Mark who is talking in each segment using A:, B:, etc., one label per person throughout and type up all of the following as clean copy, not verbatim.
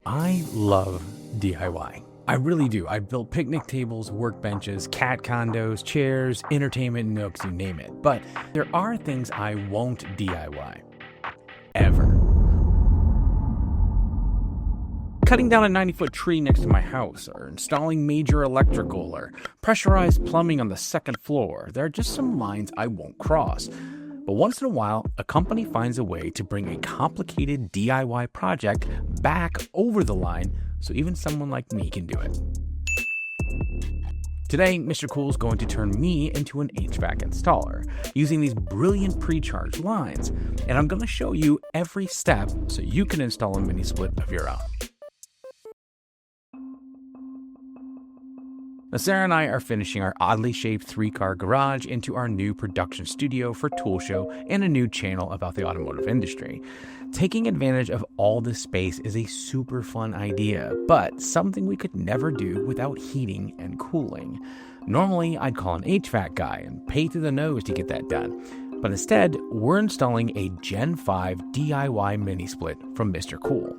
A: I love DIY. I really do. I've built picnic tables, workbenches, cat condos, chairs, entertainment nooks, you name it. But there are things I won't DIY. Ever. Cutting down a 90-foot tree next to my house, or installing major electrical, or pressurized plumbing on the second floor. There are just some lines I won't cross. But once in a while, a company finds a way to bring a complicated DIY project back over the line so even someone like me can do it. Today, Mr. Cool is going to turn me into an HVAC installer using these brilliant pre-charged lines, and I'm going to show you every step so you can install a mini-split of your own. Now, Sarah and I are finishing our oddly shaped 3-car garage into our new production studio for Tool Show and a new channel about the automotive industry. Taking advantage of all this space is a super fun idea, but something we could never do without heating and cooling. Normally, I'd call an HVAC guy and pay through the nose to get that done. But instead, we're installing a Gen 5 DIY mini-split from Mr. Cool.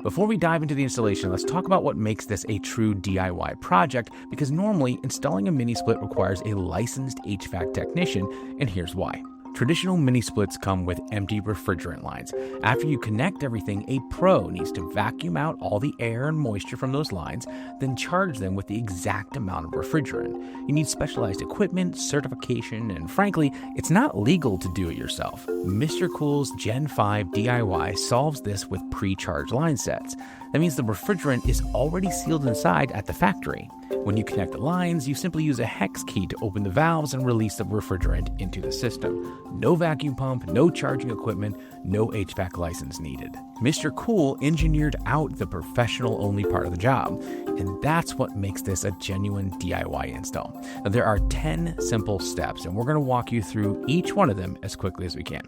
A: Before we dive into the installation, let's talk about what makes this a true DIY project, because normally installing a mini-split requires a licensed HVAC technician, and here's why. Traditional mini-splits come with empty refrigerant lines. After you connect everything, a pro needs to vacuum out all the air and moisture from those lines, then charge them with the exact amount of refrigerant. You need specialized equipment, certification, and frankly, it's not legal to do it yourself. Mr. Cool's Gen 5 DIY solves this with pre-charged line sets. That means the refrigerant is already sealed inside at the factory. When you connect the lines, you simply use a hex key to open the valves and release the refrigerant into the system. No vacuum pump, no charging equipment, no HVAC license needed. Mr. Cool engineered out the professional-only part of the job, and that's what makes this a genuine DIY install. Now, there are 10 simple steps, and we're going to walk you through each one of them as quickly as we can.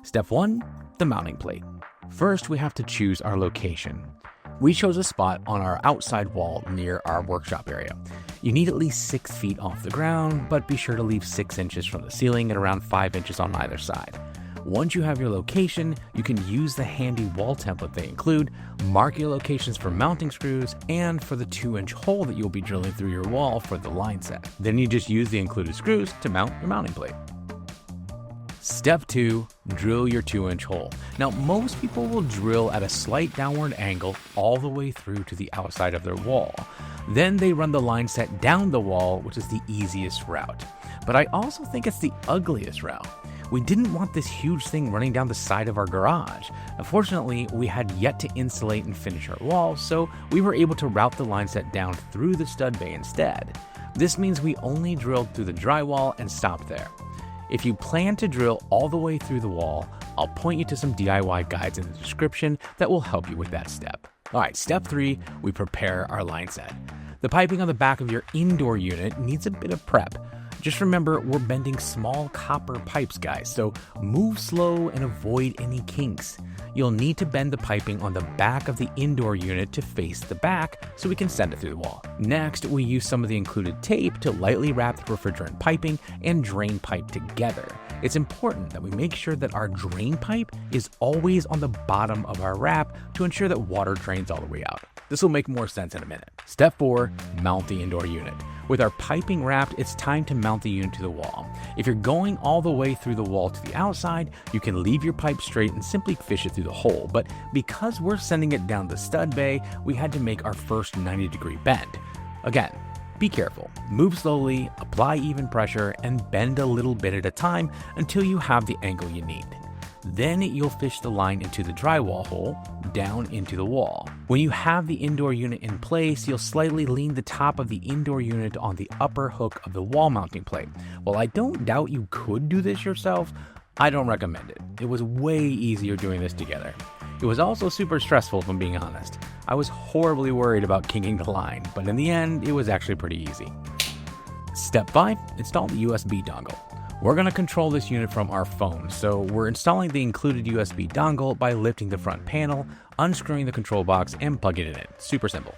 A: Step 1, the mounting plate. First, we have to choose our location. We chose a spot on our outside wall near our workshop area. You need at least 6 feet off the ground, but be sure to leave 6 inches from the ceiling and around 5 inches on either side. Once you have your location, you can use the handy wall template they include, mark your locations for mounting screws, and for the 2-inch hole that you'll be drilling through your wall for the line set. Then you just use the included screws to mount your mounting plate. Step 2, drill your 2-inch hole. Now, most people will drill at a slight downward angle all the way through to the outside of their wall. Then they run the line set down the wall, which is the easiest route. But I also think it's the ugliest route. We didn't want this huge thing running down the side of our garage. Unfortunately, we had yet to insulate and finish our walls, so we were able to route the line set down through the stud bay instead. This means we only drilled through the drywall and stopped there. If you plan to drill all the way through the wall, I'll point you to some DIY guides in the description that will help you with that step. All right, step 3, we prepare our line set. The piping on the back of your indoor unit needs a bit of prep. Just remember, we're bending small copper pipes, guys, so move slow and avoid any kinks. You'll need to bend the piping on the back of the indoor unit to face the back so we can send it through the wall. Next, we use some of the included tape to lightly wrap the refrigerant piping and drain pipe together. It's important that we make sure that our drain pipe is always on the bottom of our wrap to ensure that water drains all the way out. This will make more sense in a minute. Step 4, mount the indoor unit. With our piping wrapped, it's time to mount the unit to the wall. If you're going all the way through the wall to the outside, you can leave your pipe straight and simply fish it through the hole. But because we're sending it down the stud bay, we had to make our first 90-degree bend. Again, be careful, move slowly, apply even pressure, and bend a little bit at a time until you have the angle you need. Then you'll fish the line into the drywall hole, down into the wall. When you have the indoor unit in place, you'll slightly lean the top of the indoor unit on the upper hook of the wall mounting plate. While I don't doubt you could do this yourself, I don't recommend it. It was way easier doing this together. It was also super stressful, if I'm being honest. I was horribly worried about kinking the line, but in the end, it was actually pretty easy. Step 5, install the USB dongle. We're going to control this unit from our phone, so we're installing the included USB dongle by lifting the front panel, unscrewing the control box, and plugging it in. Super simple.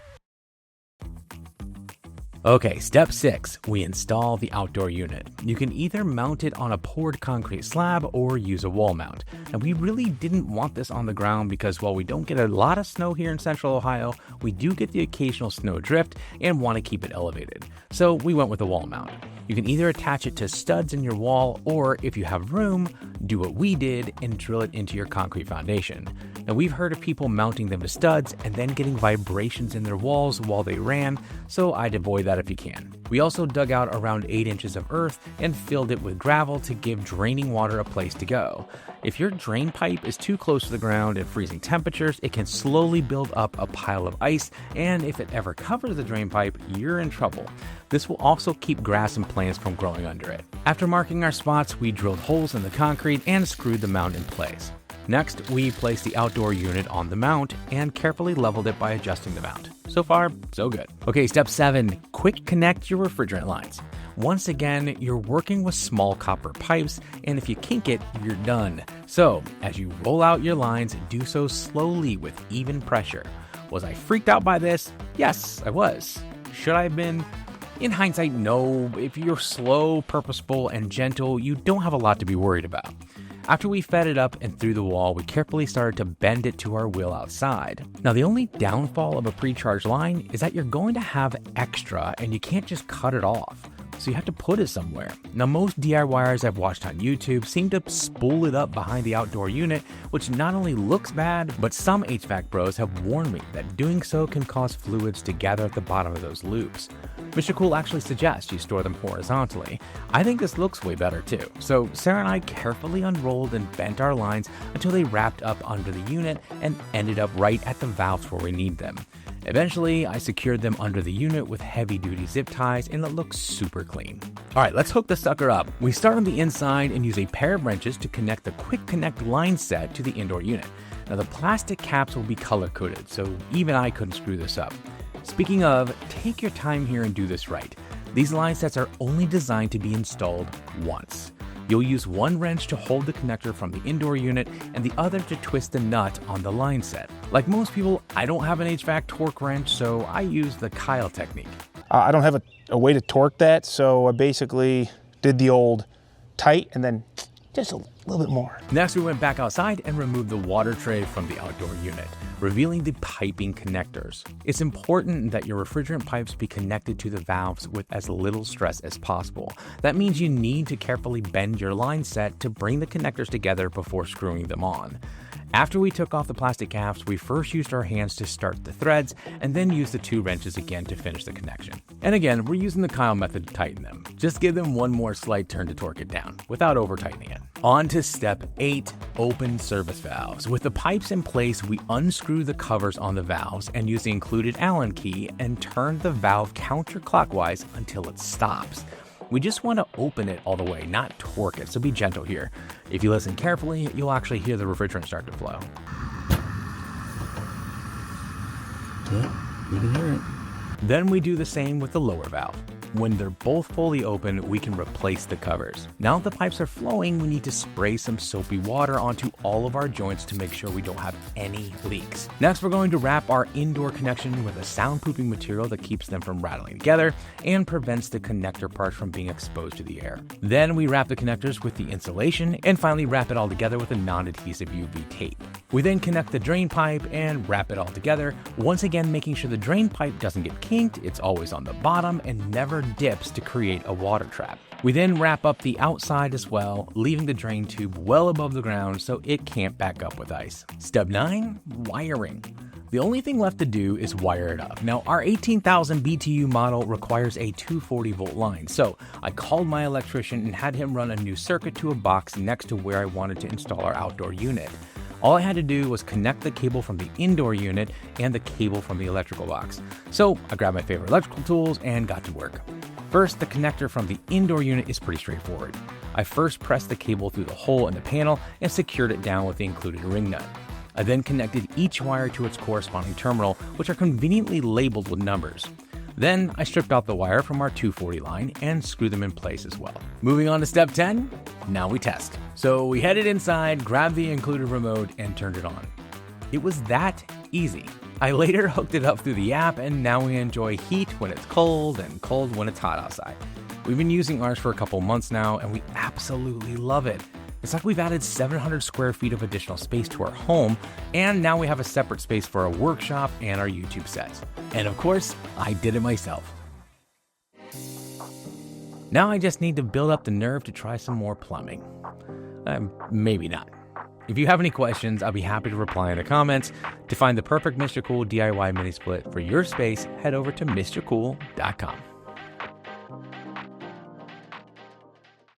A: Okay, step 6, we install the outdoor unit. You can either mount it on a poured concrete slab or use a wall mount. And we really didn't want this on the ground because while we don't get a lot of snow here in central Ohio, we do get the occasional snow drift and want to keep it elevated. So we went with a wall mount. You can either attach it to studs in your wall or, if you have room, do what we did and drill it into your concrete foundation. Now, we've heard of people mounting them to studs and then getting vibrations in their walls while they ran, so I'd avoid that if you can. We also dug out around 8 inches of earth and filled it with gravel to give draining water a place to go. If your drain pipe is too close to the ground at freezing temperatures, it can slowly build up a pile of ice, and if it ever covers the drain pipe, you're in trouble. This will also keep grass and plants from growing under it. After marking our spots, we drilled holes in the concrete and screwed the mount in place. Next, we placed the outdoor unit on the mount and carefully leveled it by adjusting the mount. So far, so good. Okay, step 7, quick connect your refrigerant lines. Once again, you're working with small copper pipes, and if you kink it, you're done. So, as you roll out your lines, do so slowly with even pressure. Was I freaked out by this? Yes, I was. Should I have been? In hindsight, no. If you're slow, purposeful, and gentle, you don't have a lot to be worried about. After we fed it up and through the wall, we carefully started to bend it to our will outside. Now, the only downfall of a pre-charged line is that you're going to have extra and you can't just cut it off. So you have to put it somewhere. Now, most DIYers I've watched on YouTube seem to spool it up behind the outdoor unit, which not only looks bad, but some HVAC bros have warned me that doing so can cause fluids to gather at the bottom of those loops. MRCOOL actually suggests you store them horizontally. I think this looks way better too. So Sarah and I carefully unrolled and bent our lines until they wrapped up under the unit and ended up right at the valves where we need them. Eventually, I secured them under the unit with heavy-duty zip ties, and it looks super clean. All right, let's hook the sucker up. We start on the inside and use a pair of wrenches to connect the quick connect line set to the indoor unit. Now, the plastic caps will be color-coded, so even I couldn't screw this up. Speaking of, take your time here and do this right. These line sets are only designed to be installed once. You'll use one wrench to hold the connector from the indoor unit and the other to twist the nut on the line set. Like most people, I don't have an HVAC torque wrench, so I use the Kyle technique.
B: I don't have a way to torque that, so I basically did the old tight and then just a little bit more.
A: Next, we went back outside and removed the water tray from the outdoor unit, revealing the piping connectors. It's important that your refrigerant pipes be connected to the valves with as little stress as possible. That means you need to carefully bend your line set to bring the connectors together before screwing them on. After we took off the plastic caps, we first used our hands to start the threads and then used the 2 wrenches again to finish the connection. And again, we're using the Kyle method to tighten them. Just give them one more slight turn to torque it down without over tightening it. On to step 8, open service valves. With the pipes in place, we unscrew the covers on the valves and use the included Allen key and turn the valve counterclockwise until it stops. We just want to open it all the way, not torque it, so be gentle here. If you listen carefully, you'll actually hear the refrigerant start to flow. Yeah, you can hear it. Then we do the same with the lower valve. When they're both fully open, we can replace the covers. Now that the pipes are flowing, we need to spray some soapy water onto all of our joints to make sure we don't have any leaks. Next, we're going to wrap our indoor connection with a soundproofing material that keeps them from rattling together and prevents the connector parts from being exposed to the air. Then we wrap the connectors with the insulation and finally wrap it all together with a non-adhesive UV tape. We then connect the drain pipe and wrap it all together, once again making sure the drain pipe doesn't get kinked, it's always on the bottom and never dips to create a water trap. We then wrap up the outside as well, leaving the drain tube well above the ground so it can't back up with ice. Step 9, wiring. The only thing left to do is wire it up. Now, our 18,000 BTU model requires a 240 volt line, so I called my electrician and had him run a new circuit to a box next to where I wanted to install our outdoor unit. All I had to do was connect the cable from the indoor unit and the cable from the electrical box. So I grabbed my favorite electrical tools and got to work. First, the connector from the indoor unit is pretty straightforward. I first pressed the cable through the hole in the panel and secured it down with the included ring nut. I then connected each wire to its corresponding terminal, which are conveniently labeled with numbers. Then I stripped out the wire from our 240 line and screwed them in place as well. Moving on to step 10, now we test. So we headed inside, grabbed the included remote, and turned it on. It was that easy. I later hooked it up through the app, and now we enjoy heat when it's cold and cold when it's hot outside. We've been using ours for a couple months now, and we absolutely love it. It's like we've added 700 square feet of additional space to our home, and now we have a separate space for our workshop and our YouTube sets. And of course, I did it myself. Now I just need to build up the nerve to try some more plumbing. Maybe not. If you have any questions, I'll be happy to reply in the comments. To find the perfect MRCOOL DIY Mini-Split for your space, head over to MrCOOL.com.